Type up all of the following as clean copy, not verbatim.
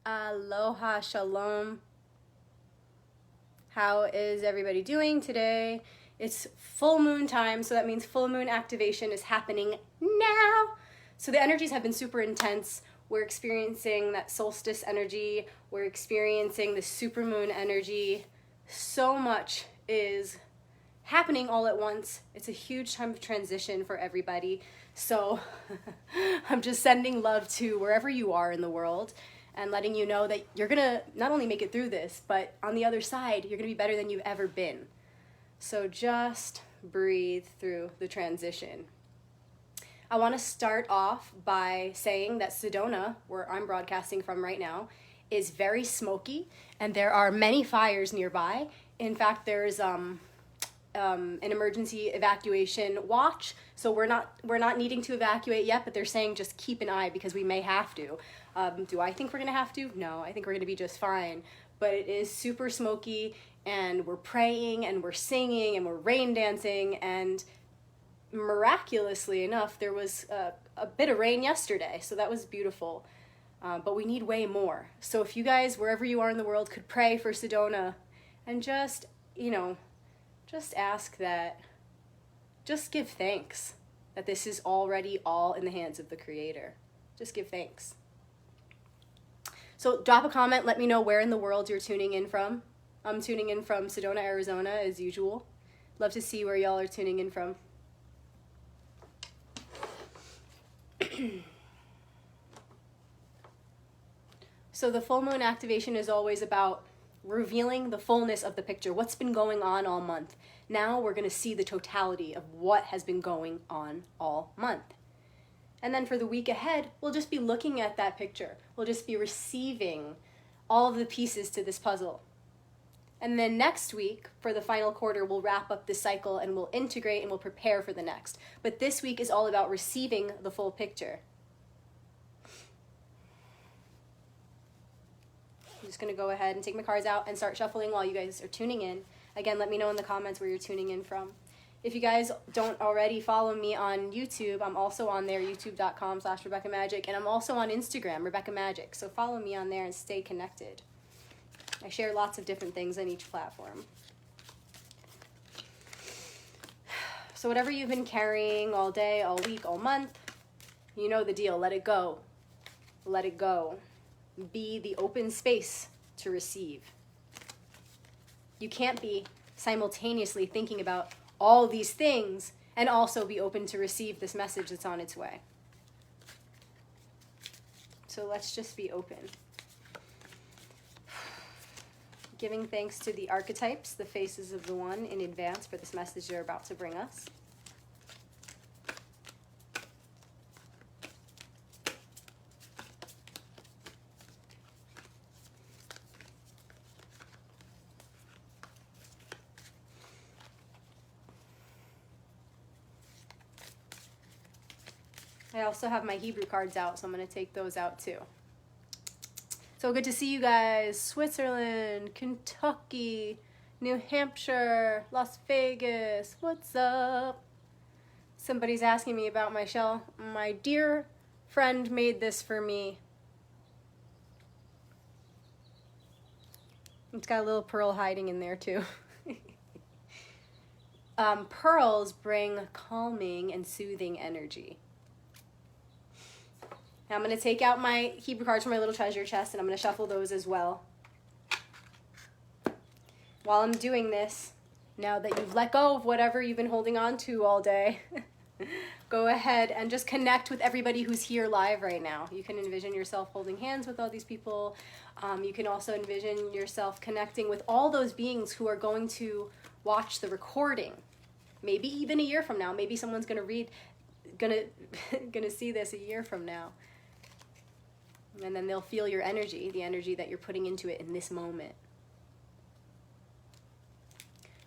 Aloha, shalom. How is everybody doing today? It's full moon time, so that means full moon activation is happening now. So the energies have been super intense. We're experiencing that solstice energy. We're experiencing the supermoon energy. So much is happening all at once. It's a huge time of transition for everybody. So I'm just sending love to wherever you are in the world and letting you know that you're gonna not only make it through this, but on the other side, you're gonna be better than you've ever been. So just breathe through the transition. I want to start off by saying that Sedona, where I'm broadcasting from right now, is very smoky, and there are many fires nearby. In fact, there's an emergency evacuation watch, so we're not needing to evacuate yet, but they're saying just keep an eye because we may have to. Do I think we're gonna have to? No, I think we're gonna be just fine. But it is super smoky, and we're praying, and we're singing, and we're rain dancing, and miraculously enough, there was a bit of rain yesterday, so that was beautiful. But we need way more. So if you guys, wherever you are in the world, could pray for Sedona, and just ask that, just give thanks that this is already all in the hands of the Creator. Just give thanks. So drop a comment, let me know where in the world you're tuning in from. I'm tuning in from Sedona, Arizona, as usual. Love to see where y'all are tuning in from. So the full moon activation is always about revealing the fullness of the picture, what's been going on all month. Now we're going to see the totality of what has been going on all month. And then for the week ahead, we'll just be looking at that picture. We'll just be receiving all of the pieces to this puzzle. And then next week, for the final quarter, we'll wrap up this cycle and we'll integrate and we'll prepare for the next. But this week is all about receiving the full picture. I'm just going to go ahead and take my cards out and start shuffling while you guys are tuning in. Again, let me know in the comments where you're tuning in from. If you guys don't already follow me on YouTube, I'm also on there, youtube.com/Rebecca Magic, and I'm also on Instagram, Rebecca Magic. So follow me on there and stay connected. I share lots of different things on each platform. So whatever you've been carrying all day, all week, all month, you know the deal. Let it go. Let it go. Be the open space to receive. You can't be simultaneously thinking about all these things and also be open to receive this message that's on its way. So let's just be open. Giving thanks to the archetypes, the faces of the one, in advance for this message they're about to bring us. I also have my Hebrew cards out, so I'm going to take those out too. So good to see you guys. Switzerland, Kentucky, New Hampshire, Las Vegas. What's up? Somebody's asking me about my shell. My dear friend made this for me. It's got a little pearl hiding in there too. Pearls bring calming and soothing energy. Now I'm going to take out my Hebrew cards from my little treasure chest, and I'm going to shuffle those as well. While I'm doing this, now that you've let go of whatever you've been holding on to all day, go ahead and just connect with everybody who's here live right now. You can envision yourself holding hands with all these people. You can also envision yourself connecting with all those beings who are going to watch the recording. Maybe even a year from now. Maybe someone's going to see this a year from now. And then they'll feel your energy, the energy that you're putting into it in this moment.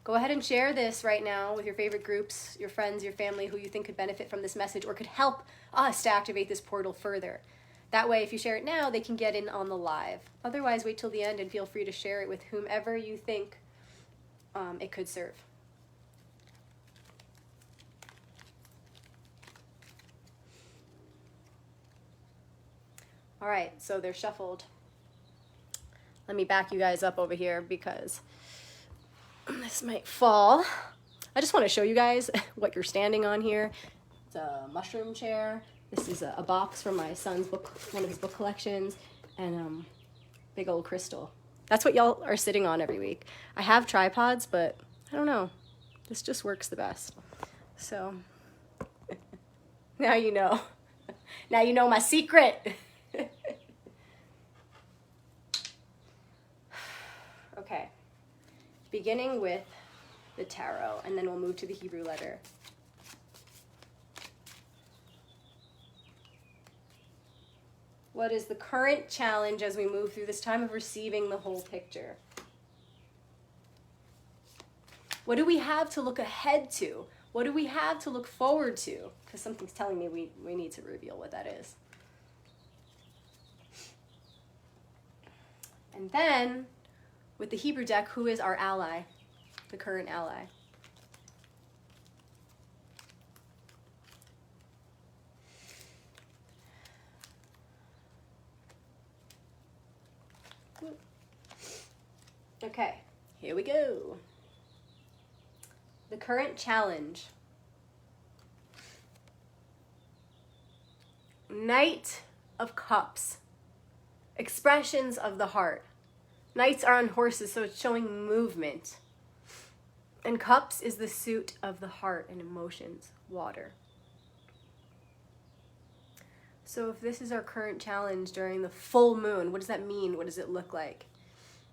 Go ahead and share this right now with your favorite groups, your friends, your family, who you think could benefit from this message or could help us to activate this portal further. That way, if you share it now, they can get in on the live. Otherwise, wait till the end and feel free to share it with whomever you think it could serve. All right, so they're shuffled. Let me back you guys up over here because this might fall. I just want to show you guys what you're standing on here. It's a mushroom chair. This is a box from my son's book, one of his book collections, and big old crystal. That's what y'all are sitting on every week. I have tripods, but I don't know. This just works the best. So now you know. Now you know my secret. Okay. Beginning with the tarot, and then we'll move to the Hebrew letter. What is the current challenge as we move through this time of receiving the whole picture? What do we have to look ahead to? What do we have to look forward to? Because something's telling me we need to reveal what that is. And then, with the Hebrew deck, who is our ally? The current ally. Okay, here we go. The current challenge. Knight of Cups. Expressions of the heart. Knights are on horses, so it's showing movement. And cups is the suit of the heart and emotions, water. So if this is our current challenge during the full moon, what does that mean? What does it look like?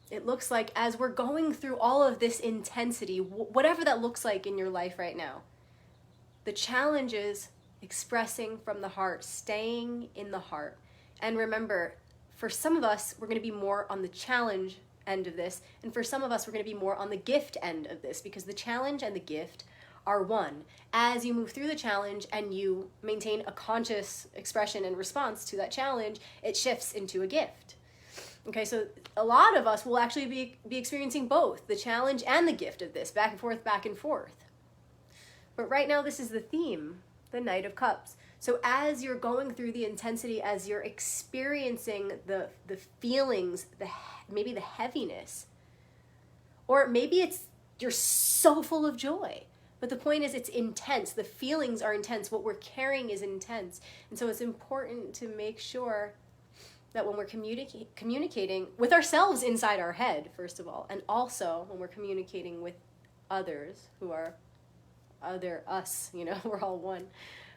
It looks like as we're going through all of this intensity, whatever that looks like in your life right now, the challenge is expressing from the heart, staying in the heart. And remember, for some of us, we're going to be more on the challenge end of this, and for some of us, we're going to be more on the gift end of this, because the challenge and the gift are one. As you move through the challenge and you maintain a conscious expression and response to that challenge, it shifts into a gift. Okay, so a lot of us will actually be experiencing both, the challenge and the gift of this, back and forth, back and forth. But right now, this is the theme, the Knight of Cups. So as you're going through the intensity, as you're experiencing the feelings, maybe the heaviness, or maybe you're so full of joy. But the point is, it's intense. The feelings are intense. What we're carrying is intense. And so it's important to make sure that when we're communicating with ourselves inside our head, first of all, and also when we're communicating with others who are us, we're all one.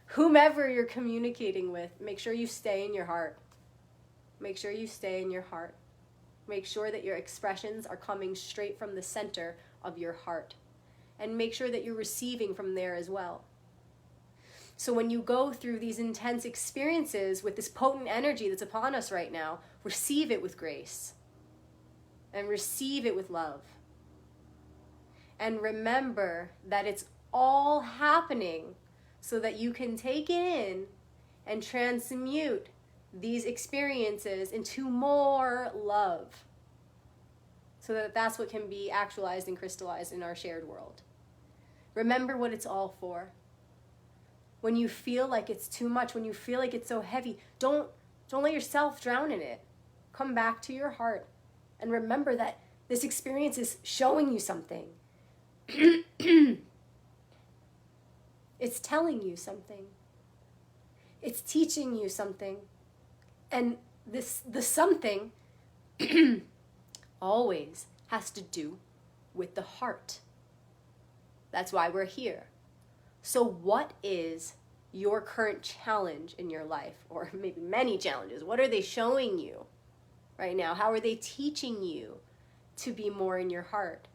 Whomever you're communicating with, make sure you stay in your heart. Make sure you stay in your heart. Make sure that your expressions are coming straight from the center of your heart. And make sure that you're receiving from there as well. So when you go through these intense experiences with this potent energy that's upon us right now, receive it with grace. And receive it with love. And remember that it's all happening so that you can take it in and transmute these experiences into more love. So that that's what can be actualized and crystallized in our shared world. Remember what it's all for. When you feel like it's too much, when you feel like it's so heavy, don't let yourself drown in it. Come back to your heart and remember that this experience is showing you something. It's telling you something. It's teaching you something. And the something always has to do with the heart. That's why we're here. So what is your current challenge in your life, or maybe many challenges? What are they showing you right now? How are they teaching you to be more in your heart?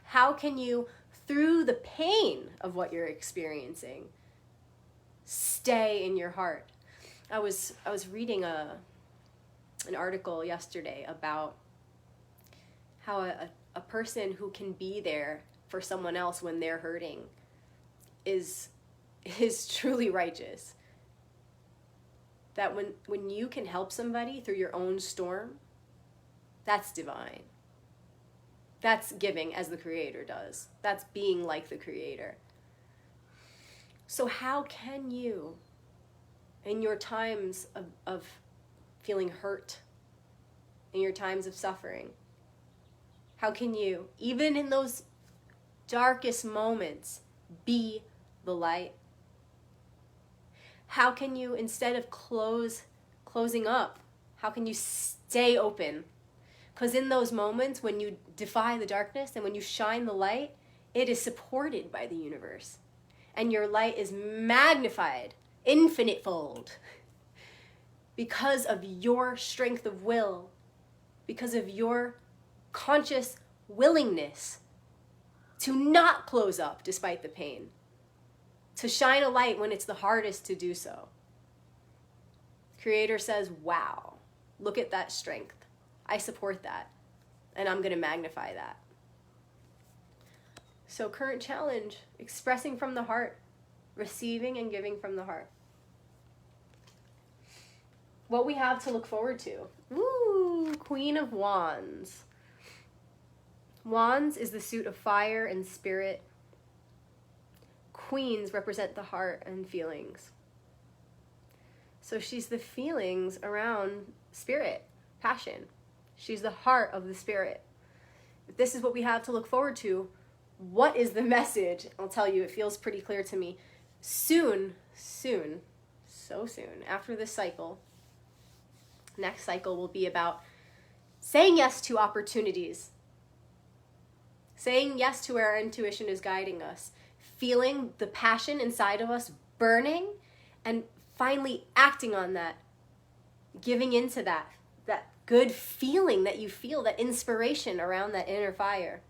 How can you, through the pain of what you're experiencing, stay in your heart? I was reading an article yesterday about how a person who can be there for someone else when they're hurting is truly righteous. That when you can help somebody through your own storm, that's divine. That's giving as the Creator does. That's being like the Creator. So how can you, in your times of feeling hurt, in your times of suffering? How can you, even in those darkest moments, be the light? How can you, instead of closing up, how can you stay open? Because in those moments when you defy the darkness and when you shine the light, it is supported by the universe. And your light is magnified infinite fold because of your strength of will, because of your conscious willingness to not close up despite the pain, to shine a light when it's the hardest to do so. Creator says, wow, look at that strength. I support that, and I'm going to magnify that. So current challenge, expressing from the heart, receiving and giving from the heart. What we have to look forward to. Woo! Queen of Wands. Wands is the suit of fire and spirit. Queens represent the heart and feelings. So she's the feelings around spirit, passion. She's the heart of the spirit. If this is what we have to look forward to, what is the message? I'll tell you, it feels pretty clear to me. Soon, so soon, after this cycle, next cycle will be about saying yes to opportunities, saying yes to where our intuition is guiding us, feeling the passion inside of us burning, and finally acting on that, giving into that good feeling that you feel, that inspiration around that inner fire.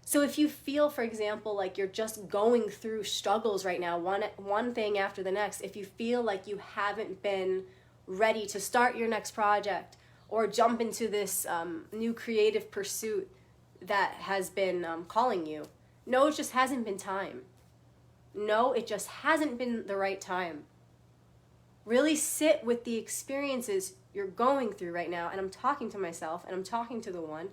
So if you feel, for example, like you're just going through struggles right now, one thing after the next, if you feel like you haven't been ready to start your next project or jump into this new creative pursuit that has been calling you, no, it just hasn't been time. No, it just hasn't been the right time. Really sit with the experiences you're going through right now. And I'm talking to myself and I'm talking to the one.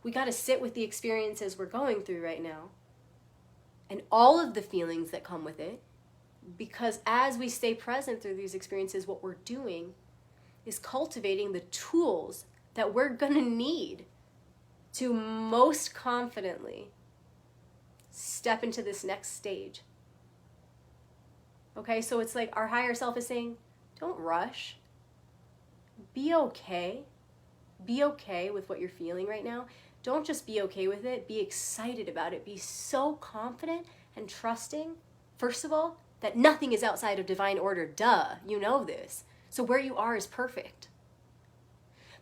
We got to sit with the experiences we're going through right now and all of the feelings that come with it. Because as we stay present through these experiences, what we're doing is cultivating the tools that we're going to need to most confidently step into this next stage. Okay, so it's like our higher self is saying, don't rush. Be okay. Be okay with what you're feeling right now. Don't just be okay with it. Be excited about it. Be so confident and trusting, first of all, that nothing is outside of divine order. Duh, you know this. So where you are is perfect.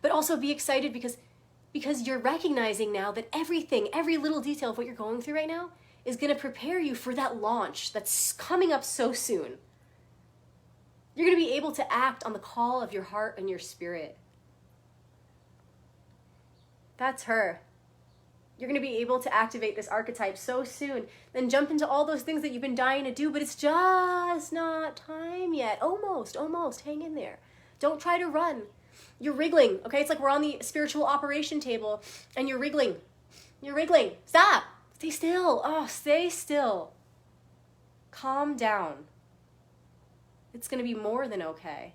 But also be excited because you're recognizing now that everything, every little detail of what you're going through right now is going to prepare you for that launch that's coming up so soon. You're going to be able to act on the call of your heart and your spirit. That's her. You're going to be able to activate this archetype so soon, then jump into all those things that you've been dying to do, but it's just not time yet. Almost. Hang in there. Don't try to run. You're wriggling, okay? It's like we're on the spiritual operation table and you're wriggling. Stop. Stay still. Oh, stay still. Calm down. It's going to be more than okay.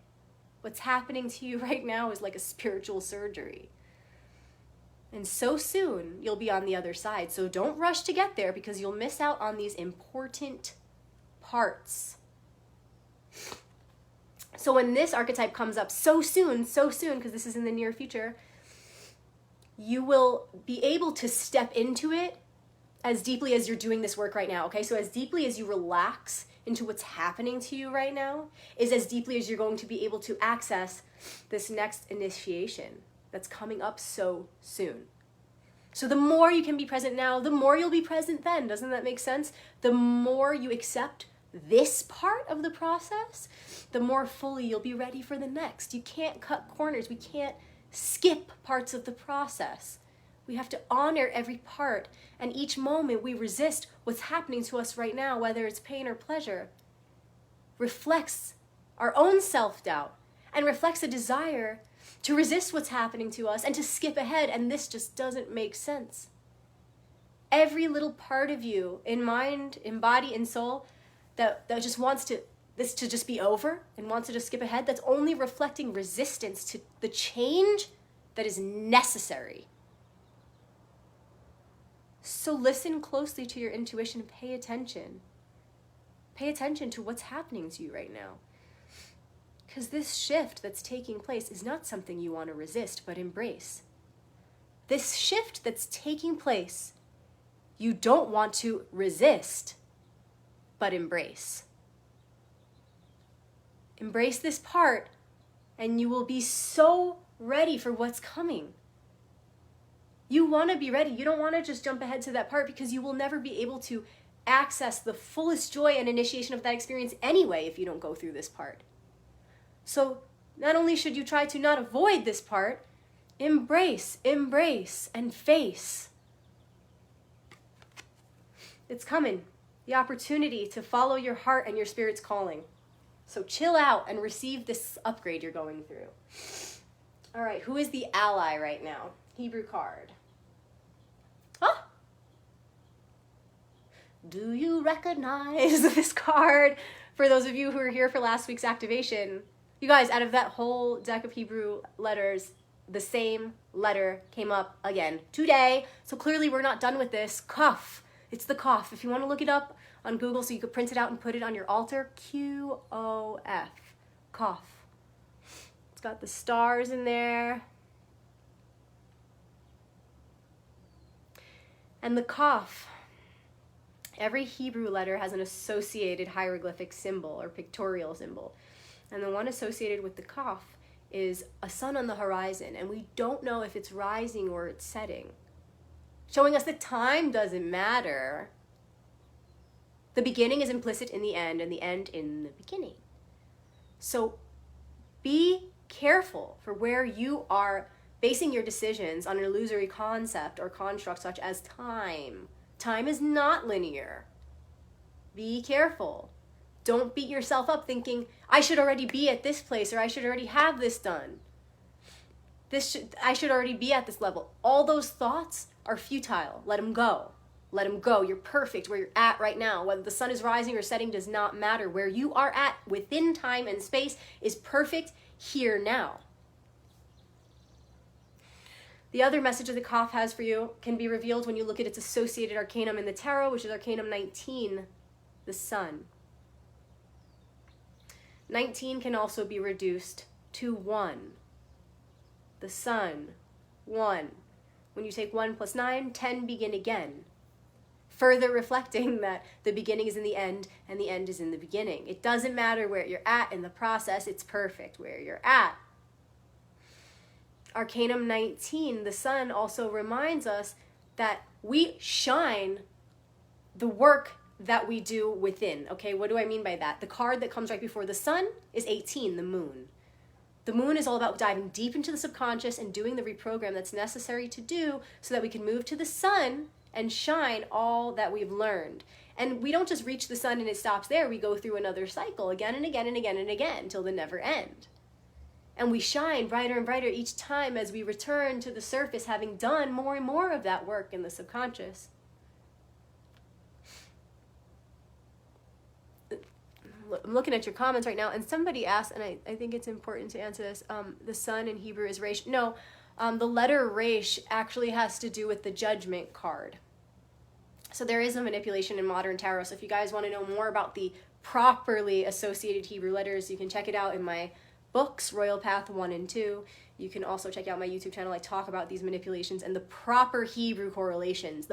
What's happening to you right now is like a spiritual surgery. And so soon, you'll be on the other side. So don't rush to get there because you'll miss out on these important parts. So when this archetype comes up so soon, because this is in the near future, you will be able to step into it as deeply as you're doing this work right now, okay? So as deeply as you relax into what's happening to you right now is as deeply as you're going to be able to access this next initiation that's coming up so soon. So the more you can be present now, the more you'll be present then. Doesn't that make sense? The more you accept this part of the process, the more fully you'll be ready for the next. You can't cut corners. We can't skip parts of the process. We have to honor every part, and each moment we resist what's happening to us right now, whether it's pain or pleasure, reflects our own self-doubt and reflects a desire to resist what's happening to us and to skip ahead, and this just doesn't make sense. Every little part of you, in mind, in body, in soul, that just wants to this to just be over and wants to just skip ahead, that's only reflecting resistance to the change that is necessary. So listen closely to your intuition, pay attention. Pay attention to what's happening to you right now. Because this shift that's taking place is not something you want to resist, but embrace. This shift that's taking place, you don't want to resist, but embrace. Embrace this part, and you will be so ready for what's coming. You want to be ready. You don't want to just jump ahead to that part because you will never be able to access the fullest joy and initiation of that experience anyway if you don't go through this part. So not only should you try to not avoid this part, embrace, and face. It's coming. The opportunity to follow your heart and your spirit's calling. So chill out and receive this upgrade you're going through. All right, who is the ally right now? Hebrew card. Huh? Do you recognize this card? For those of you who were here for last week's activation, you guys, out of that whole deck of Hebrew letters, the same letter came up again today. So clearly we're not done with this. Kaf. It's the Kaf. If you want to look it up on Google so you could print it out and put it on your altar, Q-O-F. Kaf. It's got the stars in there. And the Kaf, every Hebrew letter has an associated hieroglyphic symbol or pictorial symbol. And the one associated with the Kaf is a sun on the horizon, and we don't know if it's rising or it's setting, showing us that time doesn't matter. The beginning is implicit in the end, and the end in the beginning. So be careful for where you are basing your decisions on an illusory concept or construct such as time. Time is not linear. Be careful. Don't beat yourself up thinking, I should already be at this place, or I should already have this done. I should already be at this level. All those thoughts are futile. Let them go. Let them go. You're perfect where you're at right now. Whether the sun is rising or setting does not matter. Where you are at within time and space is perfect here now. The other message that the Kaf has for you can be revealed when you look at its associated arcanum in the tarot, which is Arcanum 19, the sun. 19 can also be reduced to 1. The sun, 1. When you take 1 plus 9, 10 begin again. Further reflecting that the beginning is in the end and the end is in the beginning. It doesn't matter where you're at in the process, it's perfect where you're at. Arcanum 19, the sun, also reminds us that we shine the work that we do within. Okay, what do I mean by that? The card that comes right before the sun is 18, the moon. The moon is all about diving deep into the subconscious and doing the reprogram that's necessary to do so that we can move to the sun and shine all that we've learned. And we don't just reach the sun and it stops there. We go through another cycle again and again and again and again until the never end. And we shine brighter and brighter each time as we return to the surface, having done more and more of that work in the subconscious. I'm looking at your comments right now, and somebody asked, and I think it's important to answer this, the sun in Hebrew is Resh. No, the letter Resh actually has to do with the judgment card. So there is a manipulation in modern tarot. So if you guys want to know more about the properly associated Hebrew letters, you can check it out in my books, Royal Path 1 and 2. You can also check out my YouTube channel. I talk about these manipulations and the proper Hebrew correlations.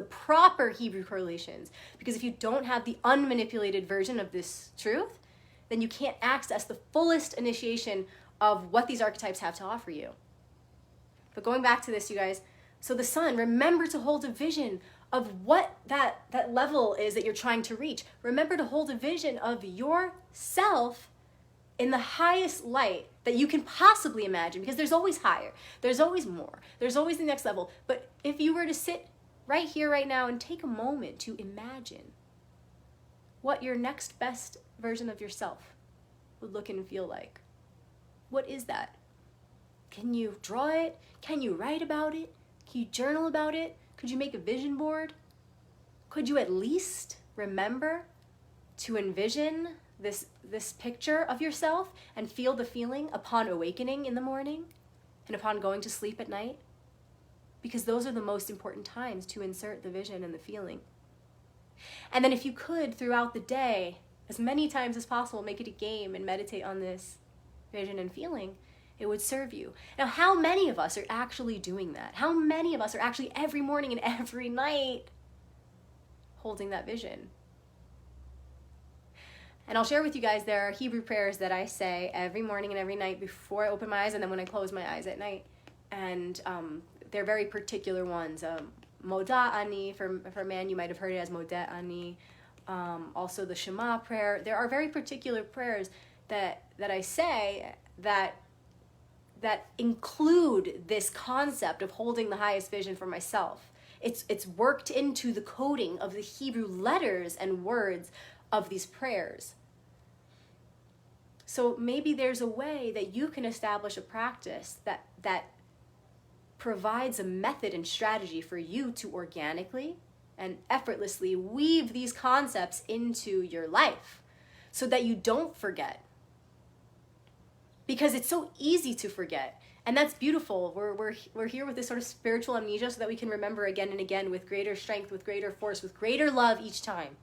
Because if you don't have the unmanipulated version of this truth, then you can't access the fullest initiation of what these archetypes have to offer you. But going back to this, you guys, so the sun, remember to hold a vision of what that level is that you're trying to reach. Remember to hold a vision of yourself in the highest light that you can possibly imagine, because there's always higher, there's always more, there's always the next level. But if you were to sit right here, right now, and take a moment to imagine what your next best version of yourself would look and feel like, what is that? Can you draw it? Can you write about it? Can you journal about it? Could you make a vision board? Could you at least remember to envision this picture of yourself and feel the feeling upon awakening in the morning and upon going to sleep at night, because those are the most important times to insert the vision and the feeling. And then if you could, throughout the day, as many times as possible, make it a game and meditate on this vision and feeling, it would serve you. Now, how many of us are actually doing that? How many of us are actually every morning and every night holding that vision? And I'll share with you guys, there are Hebrew prayers that I say every morning and every night before I open my eyes and then when I close my eyes at night. And they're very particular ones. Moda Ani, for man, you might have heard it as Modet Ani. Also the Shema prayer. There are very particular prayers that I say that include this concept of holding the highest vision for myself. It's worked into the coding of the Hebrew letters and words of these prayers. So maybe there's a way that you can establish a practice that provides a method and strategy for you to organically and effortlessly weave these concepts into your life so that you don't forget. Because it's so easy to forget. And that's beautiful. We're here with this sort of spiritual amnesia so that we can remember again and again with greater strength, with greater force, with greater love each time.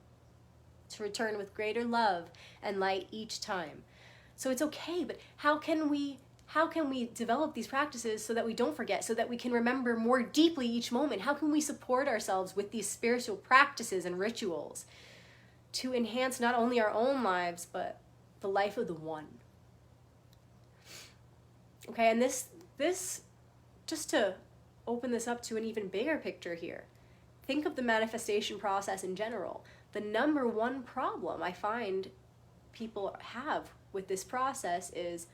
To return with greater love and light each time. So it's okay, but how can we develop these practices so that we don't forget, so that we can remember more deeply each moment? How can we support ourselves with these spiritual practices and rituals to enhance not only our own lives, but the life of the one? Okay, and this just to open this up to an even bigger picture here, think of the manifestation process in general. The number one problem I find people have with this process is,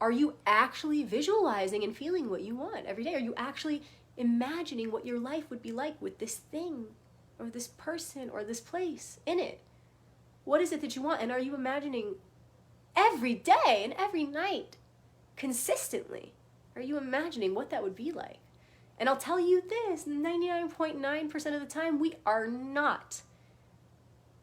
are you actually visualizing and feeling what you want every day? Are you actually imagining what your life would be like with this thing or this person or this place in it? What is it that you want? And are you imagining every day and every night consistently? Are you imagining what that would be like? And I'll tell you this, 99.9% of the time, we are not.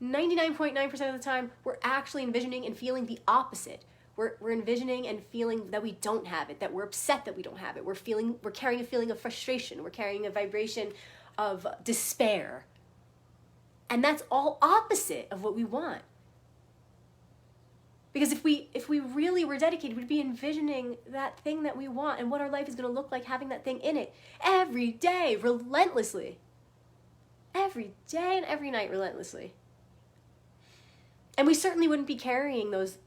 99.9% of the time, we're actually envisioning and feeling the opposite. We're envisioning and feeling that we don't have it, that we're upset that we don't have it. We're carrying a feeling of frustration. We're carrying a vibration of despair. And that's all opposite of what we want. Because if we really were dedicated, we'd be envisioning that thing that we want and what our life is going to look like having that thing in it every day, relentlessly. Every day and every night, relentlessly. And we certainly wouldn't be carrying those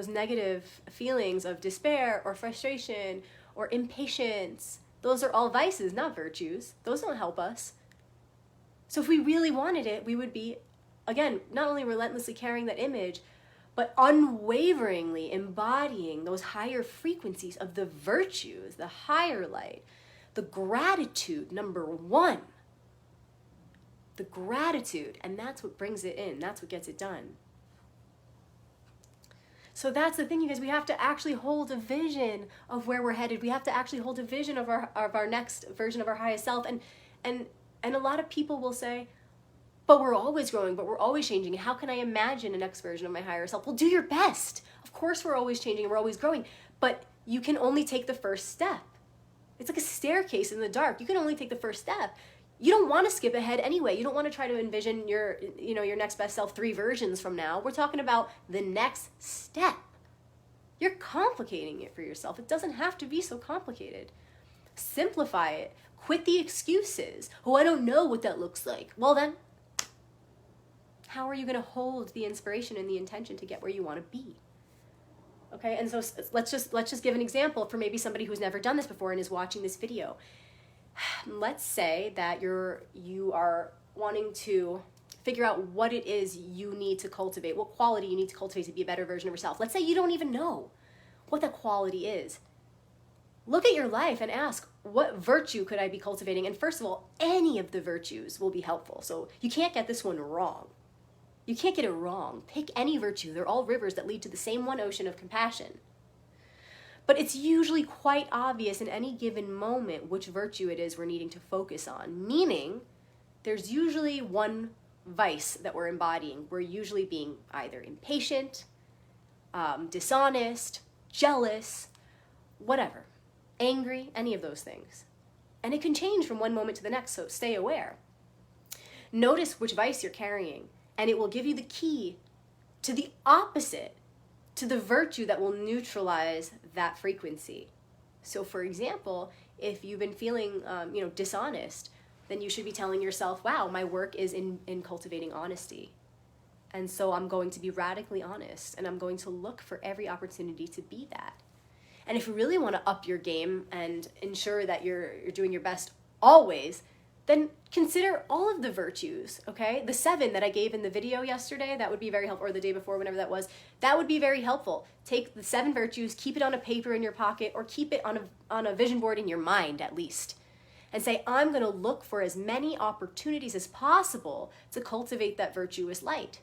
negative feelings of despair or frustration or impatience. Those are all vices, not virtues. Those don't help us. So if we really wanted it, we would be, again, not only relentlessly carrying that image, but unwaveringly embodying those higher frequencies of the virtues, the higher light, the gratitude, number one. The gratitude, and that's what brings it in. That's what gets it done. So that's the thing, you guys. We have to actually hold a vision of where we're headed. We have to actually hold a vision of our next version of our highest self. And a lot of people will say, but we're always growing, but we're always changing. How can I imagine a next version of my higher self? Well, do your best. Of course we're always changing and we're always growing, but you can only take the first step. It's like a staircase in the dark. You can only take the first step. You don't want to skip ahead anyway. You don't want to try to envision your next best self 3 versions from now. We're talking about the next step. You're complicating it for yourself. It doesn't have to be so complicated. Simplify it. Quit the excuses. Oh, I don't know what that looks like. Well then, how are you going to hold the inspiration and the intention to get where you want to be? Okay, and so let's just give an example for maybe somebody who's never done this before and is watching this video. Let's say that you are wanting to figure out what it is you need to cultivate, what quality you need to cultivate to be a better version of yourself. Let's say you don't even know what that quality is. Look at your life and ask, what virtue could I be cultivating? And first of all, any of the virtues will be helpful. So you can't get this one wrong. You can't get it wrong. Pick any virtue. They're all rivers that lead to the same one ocean of compassion. But it's usually quite obvious in any given moment which virtue it is we're needing to focus on. Meaning, there's usually one vice that we're embodying. We're usually being either impatient, dishonest, jealous, whatever, angry, any of those things. And it can change from one moment to the next, so stay aware. Notice which vice you're carrying, and it will give you the key to the opposite, to the virtue that will neutralize that frequency. So for example, if you've been feeling dishonest, then you should be telling yourself, wow, my work is in cultivating honesty. And so I'm going to be radically honest, and I'm going to look for every opportunity to be that. And if you really want to up your game and ensure that you're doing your best always, then consider all of the virtues, okay? The 7 that I gave in the video yesterday, that would be very helpful, or the day before, whenever that was, that would be very helpful. Take the 7 virtues, keep it on a paper in your pocket, or keep it on a vision board in your mind at least. And say, I'm going to look for as many opportunities as possible to cultivate that virtuous light.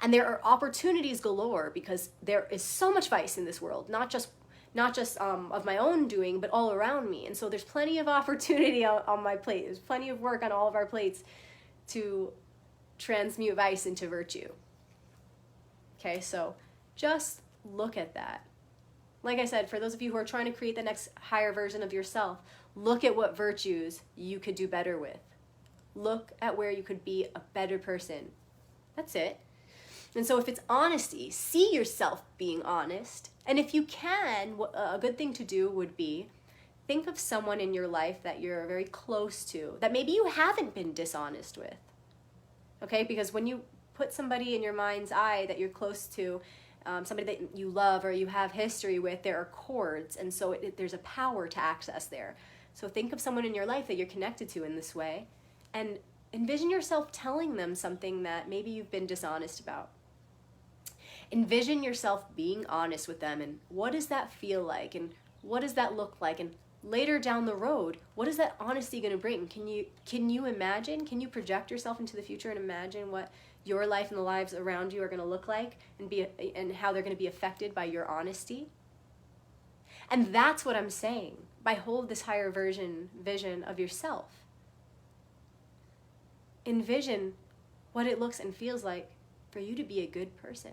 And there are opportunities galore, because there is so much vice in this world, not just of my own doing, but all around me. And so there's plenty of opportunity on my plate. There's plenty of work on all of our plates to transmute vice into virtue. Okay, so just look at that. Like I said, for those of you who are trying to create the next higher version of yourself, look at what virtues you could do better with. Look at where you could be a better person. That's it. And so if it's honesty, see yourself being honest. And if you can, a good thing to do would be think of someone in your life that you're very close to, that maybe you haven't been dishonest with. Okay? Because when you put somebody in your mind's eye that you're close to, somebody that you love or you have history with, there are chords. And so there's a power to access there. So think of someone in your life that you're connected to in this way, and envision yourself telling them something that maybe you've been dishonest about. Envision yourself being honest with them, and what does that feel like, and what does that look like, and later down the road, what is that honesty going to bring? Can you imagine? Can you project yourself into the future and imagine what your life and the lives around you are going to look like, and how they're going to be affected by your honesty? And that's what I'm saying by hold this higher vision of yourself. Envision what it looks and feels like for you to be a good person.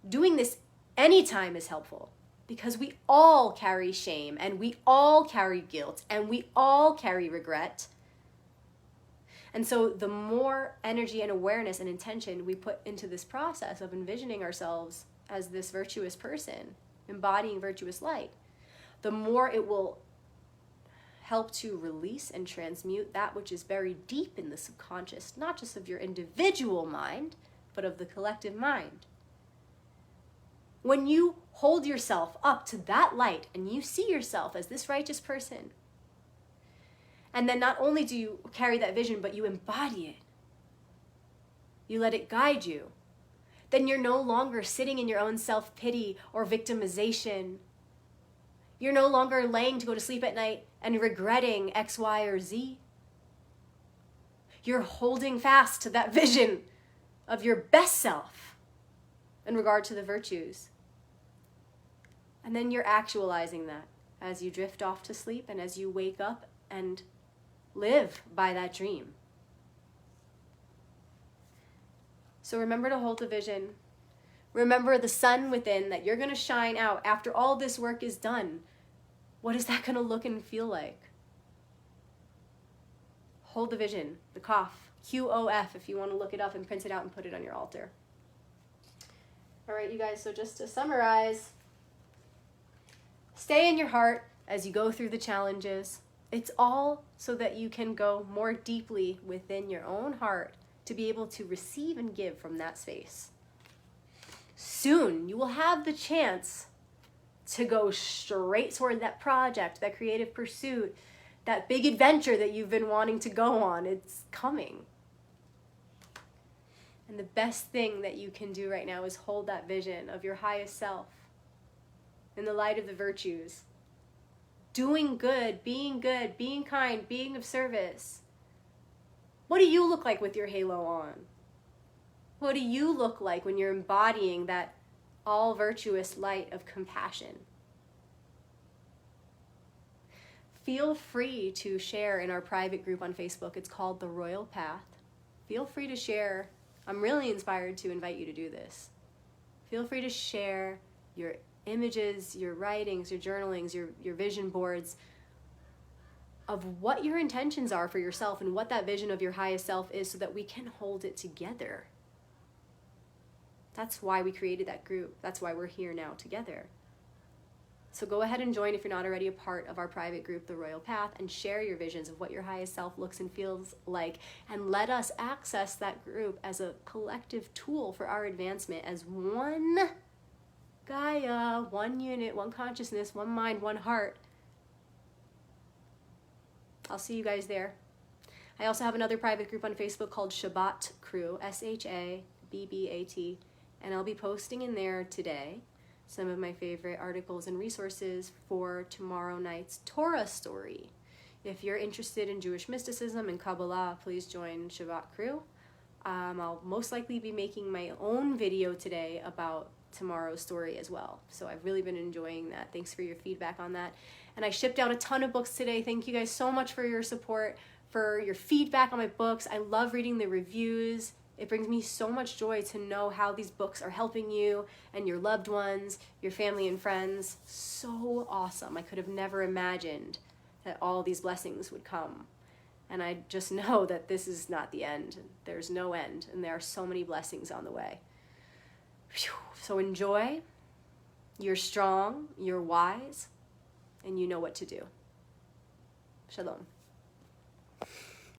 Doing this anytime is helpful, because we all carry shame, and we all carry guilt, and we all carry regret. And so the more energy and awareness and intention we put into this process of envisioning ourselves as this virtuous person, embodying virtuous light, the more it will help to release and transmute that which is buried deep in the subconscious, not just of your individual mind, but of the collective mind. When you hold yourself up to that light and you see yourself as this righteous person, and then not only do you carry that vision, but you embody it, you let it guide you, then you're no longer sitting in your own self-pity or victimization. You're no longer laying to go to sleep at night and regretting X, Y, or Z. You're holding fast to that vision of your best self in regard to the virtues. And then you're actualizing that as you drift off to sleep and as you wake up and live by that dream. So remember to hold the vision. Remember the sun within that you're going to shine out after all this work is done. What is that going to look and feel like? Hold the vision, the cough, QOF, if you want to look it up and print it out and put it on your altar. All right, you guys, so just to summarize, stay in your heart as you go through the challenges. It's all so that you can go more deeply within your own heart to be able to receive and give from that space. Soon, you will have the chance to go straight toward that project, that creative pursuit, that big adventure that you've been wanting to go on. It's coming. And the best thing that you can do right now is hold that vision of your highest self in the light of the virtues. Doing good, being kind, being of service. What do you look like with your halo on? What do you look like when you're embodying that all virtuous light of compassion? Feel free to share in our private group on Facebook. It's called The Royal Path. Feel free to share I'm really inspired to invite you to do this. Feel free to share your images, your writings, your journalings, your vision boards of what your intentions are for yourself and what that vision of your highest self is, so that we can hold it together. That's why we created that group. That's why we're here now together. So go ahead and join if you're not already a part of our private group, The Royal Path, and share your visions of what your highest self looks and feels like. And let us access that group as a collective tool for our advancement as one Gaia, one unit, one consciousness, one mind, one heart. I'll see you guys there. I also have another private group on Facebook called Shabbat Crew, SHABBAT, and I'll be posting in there today some of my favorite articles and resources for tomorrow night's Torah story. If you're interested in Jewish mysticism and Kabbalah, please join Shabbat Crew. I'll most likely be making my own video today about tomorrow's story as well. So I've really been enjoying that. Thanks for your feedback on that. And I shipped out a ton of books today. Thank you guys so much for your support, for your feedback on my books. I love reading the reviews. It brings me so much joy to know how these books are helping you and your loved ones, your family and friends. So awesome. I could have never imagined that all these blessings would come. And I just know that this is not the end. There's no end, and there are so many blessings on the way. Whew. So enjoy. You're strong, you're wise, and you know what to do. Shalom.